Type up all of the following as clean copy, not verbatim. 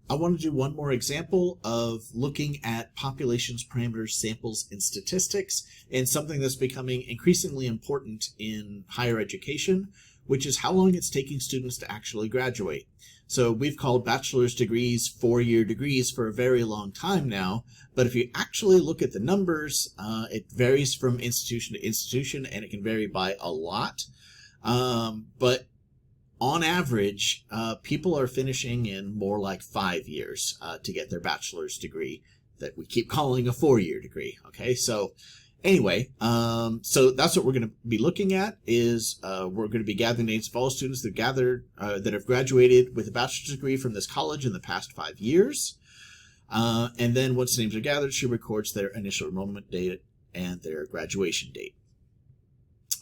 I want to do one more example of looking at populations, parameters, samples, and statistics, and something that's becoming increasingly important in higher education, which is how long it's taking students to actually graduate. So we've called bachelor's degrees 4-year degrees for a very long time now, but if you actually look at the numbers, it varies from institution to institution, and it can vary by a lot. But on average, people are finishing in more like 5 years to get their bachelor's degree that we keep calling a 4-year degree. Okay, so anyway, so that's what we're going to be looking at is we're going to be gathering names of all students that that have graduated with a bachelor's degree from this college in the past 5 years. And then once the names are gathered, she records their initial enrollment date and their graduation date.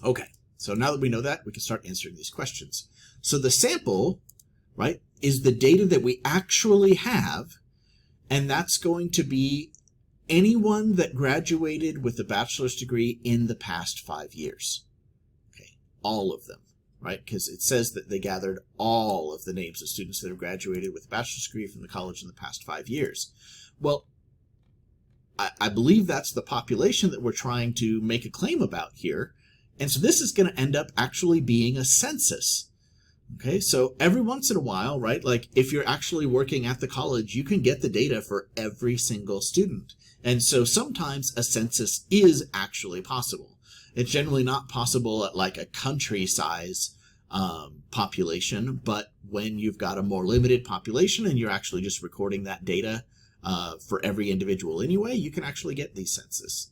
Okay, so now that we know that, we can start answering these questions. So the sample, right, is the data that we actually have, and that's going to be anyone that graduated with a bachelor's degree in the past 5 years. Okay, all of them, right? Because it says that they gathered all of the names of students that have graduated with a bachelor's degree from the college in the past 5 years. Well, I believe that's the population that we're trying to make a claim about here. And so this is going to end up actually being a census. Okay, so every once in a while, right, like if you're actually working at the college, you can get the data for every single student. And so sometimes a census is actually possible. It's generally not possible at like a country size population, but when you've got a more limited population and you're actually just recording that data for every individual anyway, you can actually get these censuses.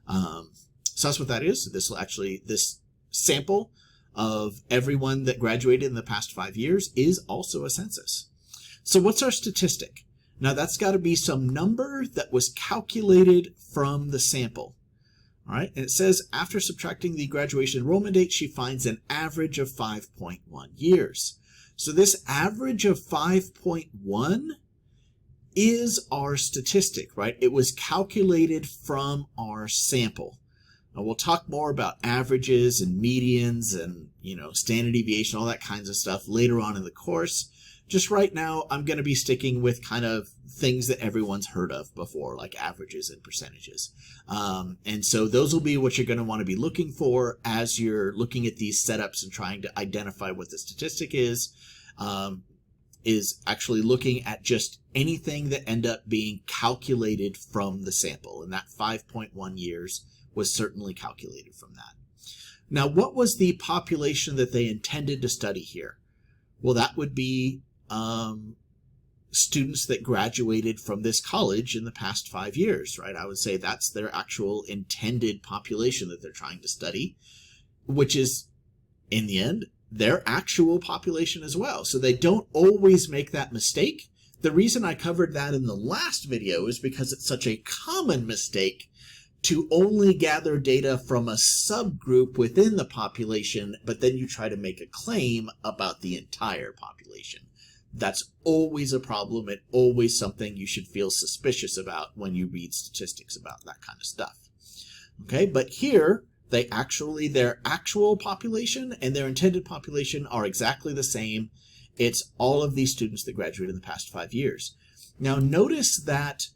So that's what that is. This sample of everyone that graduated in the past 5 years is also a census. So what's our statistic? Now that's got to be some number that was calculated from the sample. All right, and it says after subtracting the graduation enrollment date, she finds an average of 5.1 years. So this average of 5.1 is our statistic, right? It was calculated from our sample. Now we'll talk more about averages and medians and, standard deviation, all that kinds of stuff later on in the course. Just right now, I'm going to be sticking with kind of things that everyone's heard of before, like averages and percentages. And so those will be what you're going to want to be looking for as you're looking at these setups and trying to identify what the statistic is actually looking at just anything that end up being calculated from the sample. And that 5.1 years was certainly calculated from that. Now, what was the population that they intended to study here? Well, that would be students that graduated from this college in the past 5 years, right? I would say that's their actual intended population that they're trying to study, which is, in the end, their actual population as well. So they don't always make that mistake. The reason I covered that in the last video is because it's such a common mistake to only gather data from a subgroup within the population, but then you try to make a claim about the entire population. That's always a problem and always something you should feel suspicious about when you read statistics about that kind of stuff. Okay, but here, their actual population and their intended population are exactly the same. It's all of these students that graduated in the past 5 years. Now notice that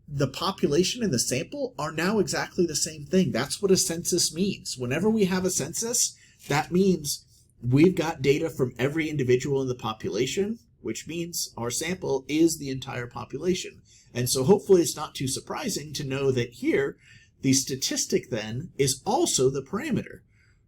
the population and the sample are now exactly the same thing. That's what a census means. Whenever we have a census, that means we've got data from every individual in the population, which means our sample is the entire population. And so hopefully it's not too surprising to know that here, the statistic then is also the parameter,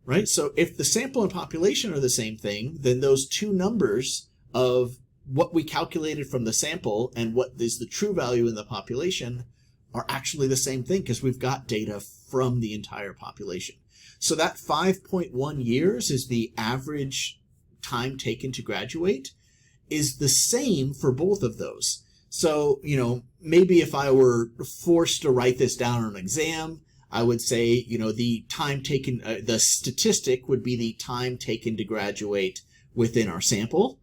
right? So if the sample and population are the same thing, then those two numbers of what we calculated from the sample and what is the true value in the population are actually the same thing because we've got data from the entire population. So that 5.1 years is the average time taken to graduate is the same for both of those. So, maybe if I were forced to write this down on an exam, I would say, the time taken, the statistic would be the time taken to graduate within our sample.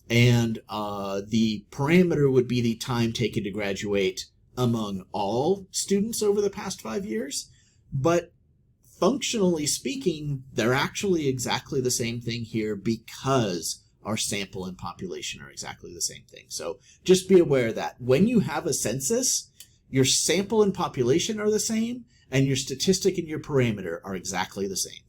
And the parameter would be the time taken to graduate among all students over the past 5 years. But functionally speaking, they're actually exactly the same thing here because our sample and population are exactly the same thing. So just be aware that when you have a census, your sample and population are the same, and your statistic and your parameter are exactly the same.